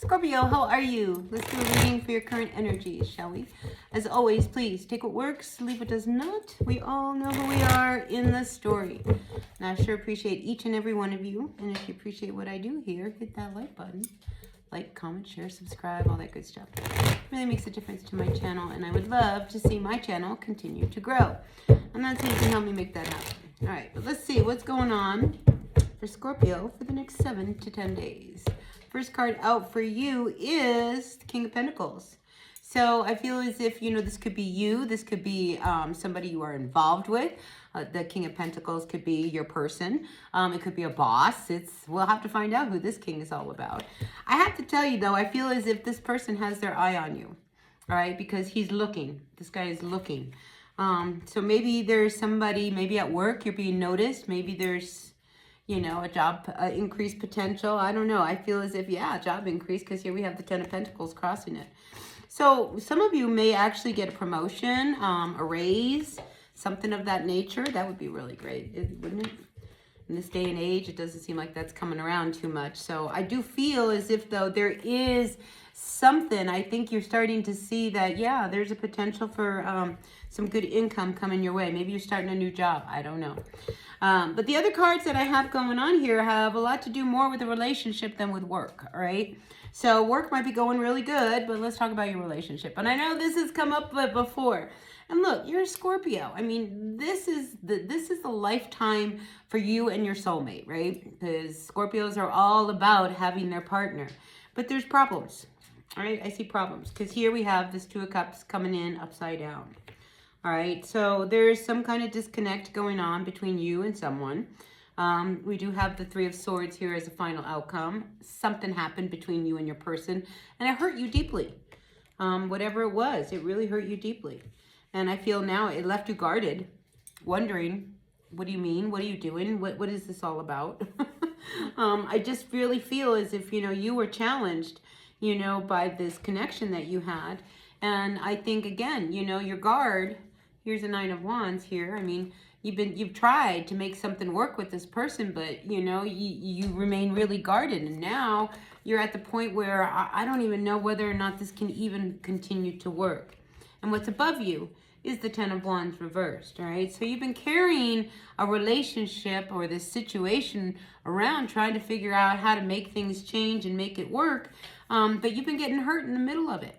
Scorpio, how are you? Let's do a reading for your current energies, shall we? As always, please take what works, leave what does not. We all know who we are in the story. And I sure appreciate each and every one of you. And if you appreciate what I do here, hit that like button. Like, comment, share, subscribe, all that good stuff. It really makes a difference to my channel, and I would love to see my channel continue to grow. And that's how you can help me make that happen. All right, but let's see what's going on for Scorpio for the next 7 to 10 days. First card out for you is the King of Pentacles. So I feel as if, this could be you. This could be somebody you are involved with. The King of Pentacles could be your person. It could be a boss. We'll have to find out who this king is all about. I have to tell you, though, I feel as if this person has their eye on you. All right? Because he's looking. This guy is looking. So maybe there's somebody, maybe at work you're being noticed. Maybe there's a job increase potential. I don't know. I feel as if, job increase, because here we have the Ten of Pentacles crossing it. So some of you may actually get a promotion, a raise, something of that nature. That would be really great, wouldn't it? In this day and age, it doesn't seem like that's coming around too much. So I do feel as if, though, there is something. I think you're starting to see that, there's a potential for some good income coming your way. Maybe you're starting a new job. I don't know. But the other cards that I have going on here have a lot to do more with a relationship than with work, all right? So work might be going really good, but let's talk about your relationship. And I know this has come up before. And look, you're a Scorpio. I mean, this is the lifetime for you and your soulmate, right? Because Scorpios are all about having their partner. But there's problems, all right? I see problems. Because here we have this Two of Cups coming in upside down. All right, so there's some kind of disconnect going on between you and someone. We do have the Three of Swords here as a final outcome. Something happened between you and your person, and it hurt you deeply. Whatever it was, it really hurt you deeply. And I feel now it left you guarded, wondering, what do you mean? What are you doing? What is this all about? I just really feel as if, you were challenged, by this connection that you had. And I think, again, your guard, here's a Nine of Wands here. I mean, you've tried to make something work with this person, but, you remain really guarded. And now you're at the point where I don't even know whether or not this can even continue to work. And what's above you is the Ten of Wands reversed, all right? So you've been carrying a relationship or this situation around, trying to figure out how to make things change and make it work, but you've been getting hurt in the middle of it.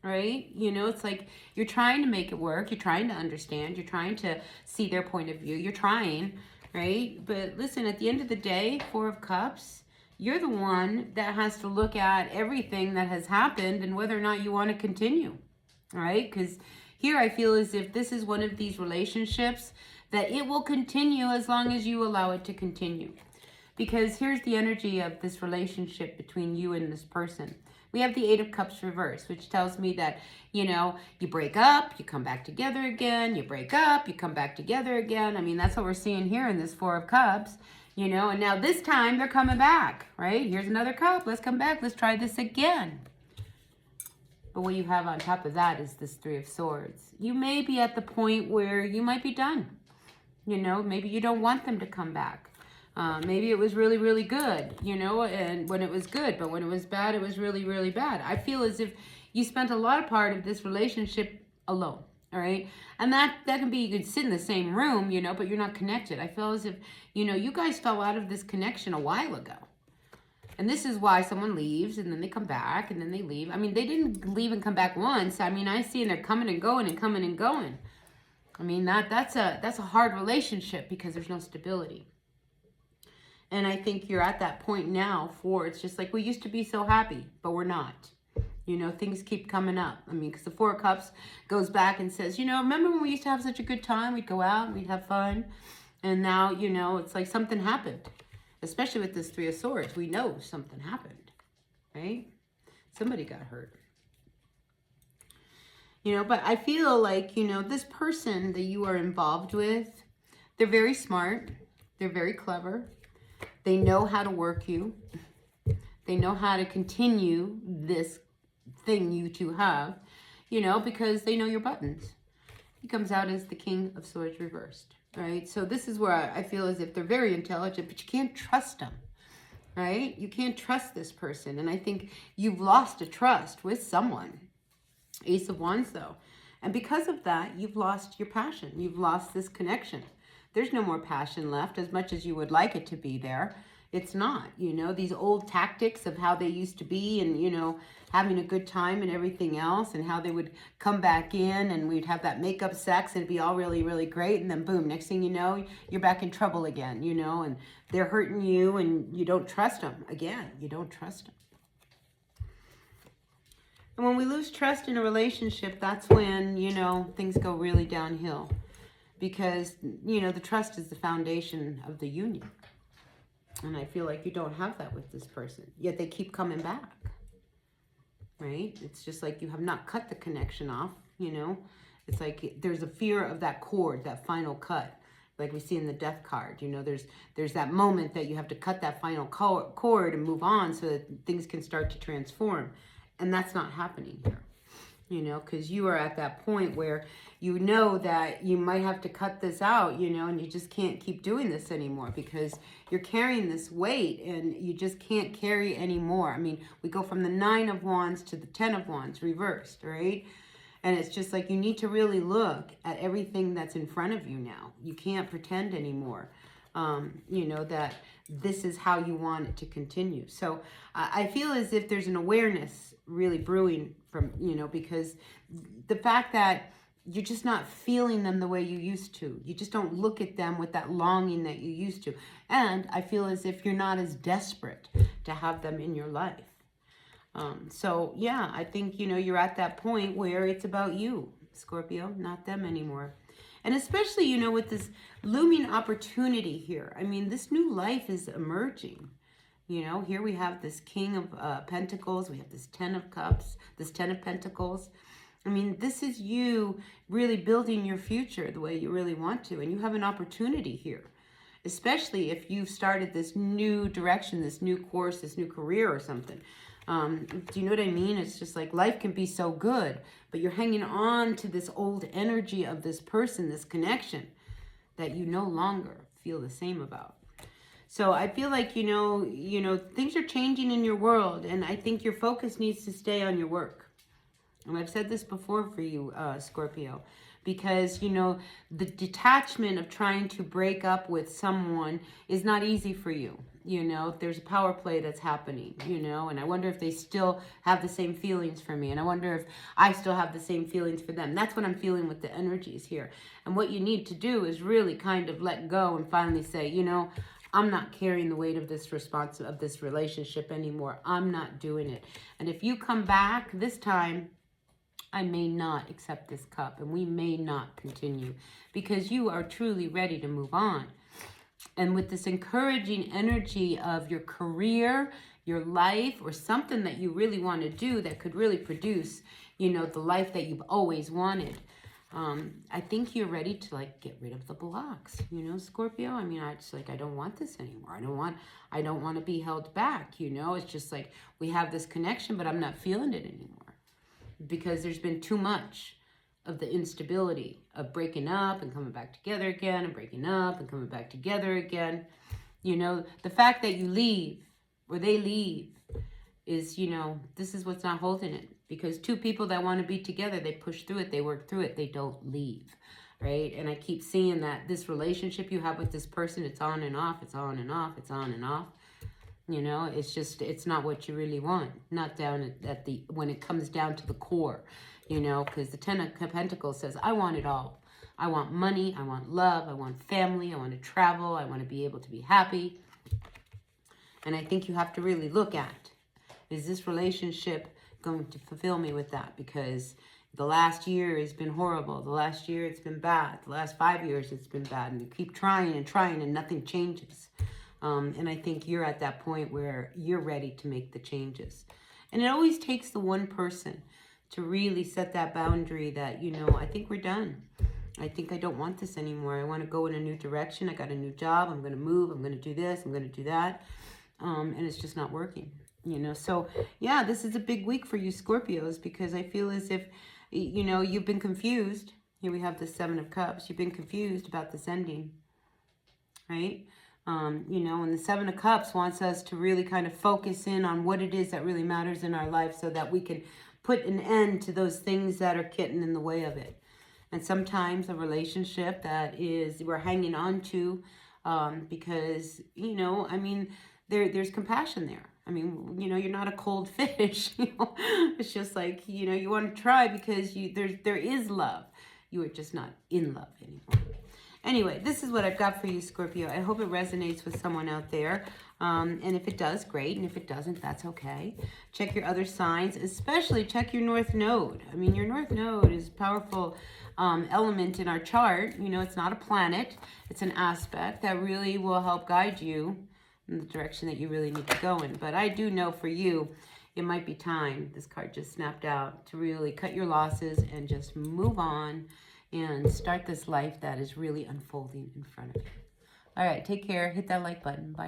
Right? It's like you're trying to make it work. You're trying to understand. You're trying to see their point of view. You're trying, right? But listen, at the end of the day, Four of Cups, you're the one that has to look at everything that has happened and whether or not you want to continue, all right? Because here I feel as if this is one of these relationships that it will continue as long as you allow it to continue. Because here's the energy of this relationship between you and this person. We have the Eight of Cups reversed, which tells me that, you break up, you come back together again, you break up, you come back together again. I mean, that's what we're seeing here in this Four of Cups, and now this time they're coming back, right? Here's another cup. Let's come back. Let's try this again. But what you have on top of that is this Three of Swords. You may be at the point where you might be done. Maybe you don't want them to come back. Maybe it was really, really good, and when it was good, but when it was bad, it was really, really bad. I feel as if you spent a lot of part of this relationship alone, all right? And that can be, you could sit in the same room, but you're not connected. I feel as if, you guys fell out of this connection a while ago. And this is why someone leaves, and then they come back, and then they leave. I mean, they didn't leave and come back once. I mean, I see they're coming and going and coming and going. I mean, that's a hard relationship because there's no stability. And I think you're at that point now it's just like we used to be so happy, but we're not. Things keep coming up. I mean, because the Four of Cups goes back and says, remember when we used to have such a good time? We'd go out, we'd have fun. And now, it's like something happened. Especially with this Three of Swords. We know something happened, right? Somebody got hurt. But I feel like, this person that you are involved with, they're very smart. They're very clever. They know how to work you. They know how to continue this thing you two have, because they know your buttons. He comes out as the King of Swords reversed, right? So this is where I feel as if they're very intelligent, but you can't trust them, right? You can't trust this person. And I think you've lost a trust with someone. Ace of Wands, though. And because of that, you've lost your passion. You've lost this connection. There's no more passion left, as much as you would like it to be there. It's not, you know, these old tactics of how they used to be and, you know, having a good time and everything else, and how they would come back in and we'd have that makeup sex and it'd be all really, really great. And then boom, next thing you know, you're back in trouble again, you know, and they're hurting you and you don't trust them again. You don't trust them. And when we lose trust in a relationship, that's when, you know, things go really downhill. Because, you know, the trust is the foundation of the union. And I feel like you don't have that with this person. Yet they keep coming back. Right? It's just like you have not cut the connection off, you know. It's like there's a fear of that cord, that final cut. Like we see in the death card, you know, there's that moment that you have to cut that final cord and move on so that things can start to transform. And that's not happening here, you know, because you are at that point where you know that you might have to cut this out, you know, and you just can't keep doing this anymore because you're carrying this weight and you just can't carry anymore. I mean, we go from the 9 of Wands to the 10 of Wands reversed, right? And it's just like you need to really look at everything that's in front of you now. You can't pretend anymore, you know, that this is how you want it to continue. So I feel as if there's an awareness really brewing from, you know, because the fact that you're just not feeling them the way you used to. You just don't look at them with that longing that you used to. And I feel as if you're not as desperate to have them in your life. So yeah, I think, you know, you're at that point where it's about you, Scorpio, not them anymore. And especially, you know, with this looming opportunity here. I mean, this new life is emerging. You know, here we have this King of Pentacles. We have this 10 of Cups, this 10 of Pentacles. I mean, this is you really building your future the way you really want to. And you have an opportunity here, especially if you've started this new direction, this new course, this new career or something. Do you know what I mean? It's just like life can be so good, but you're hanging on to this old energy of this person, this connection that you no longer feel the same about. So I feel like, you know, things are changing in your world, and I think your focus needs to stay on your work. And I've said this before for you, Scorpio, because, you know, the detachment of trying to break up with someone is not easy for you. You know, there's a power play that's happening, you know, and I wonder if they still have the same feelings for me. And I wonder if I still have the same feelings for them. That's what I'm feeling with the energies here. And what you need to do is really kind of let go and finally say, you know, I'm not carrying the weight of this of this relationship anymore. I'm not doing it. And if you come back this time, I may not accept this cup and we may not continue because you are truly ready to move on. And with this encouraging energy of your career, your life, or something that you really want to do that could really produce, you know, the life that you've always wanted. I think you're ready to like get rid of the blocks, you know, Scorpio. I mean, I don't want this anymore. I don't want to be held back, you know. It's just like we have this connection, but I'm not feeling it anymore because there's been too much of the instability of breaking up and coming back together again and breaking up and coming back together again. You know, the fact that you leave or they leave is, you know, this is what's not holding it. Because two people that want to be together, they push through it, they work through it, they don't leave, right? And I keep seeing that this relationship you have with this person, it's on and off, it's on and off, it's on and off. You know, it's just, it's not what you really want. Not down at the, when it comes down to the core, you know, because the 10 of Pentacles says, I want it all. I want money, I want love, I want family, I want to travel, I want to be able to be happy. And I think you have to really look at, is this relationship going to fulfill me with that? Because the last year has been horrible. The last year it's been bad. The last 5 years it's been bad. And you keep trying and nothing changes. And I think you're at that point where you're ready to make the changes. And it always takes the one person to really set that boundary that, you know, I think we're done. I think I don't want this anymore. I want to go in a new direction. I got a new job. I'm going to move. I'm going to do this. I'm going to do that. And it's just not working, you know. So, yeah, this is a big week for you Scorpios because I feel as if, you know, you've been confused. Here we have the 7 of Cups. You've been confused about this ending, right? You know, and the Seven of Cups wants us to really kind of focus in on what it is that really matters in our life so that we can put an end to those things that are getting in the way of it. And sometimes a relationship that we're hanging on to because, you know, I mean, there's compassion there. I mean, you know, you're not a cold fish. You know, it's just like, you know, you want to try because there is love. You are just not in love anymore. Anyway, this is what I've got for you, Scorpio. I hope it resonates with someone out there. And if it does, great. And if it doesn't, that's okay. Check your other signs, especially check your North Node. I mean, your North Node is a powerful element in our chart. You know, it's not a planet. It's an aspect that really will help guide you in the direction that you really need to go in. But I do know for you, it might be time, this card just snapped out, to really cut your losses and just move on and start this life that is really unfolding in front of you. All right, take care. Hit that like button. Bye.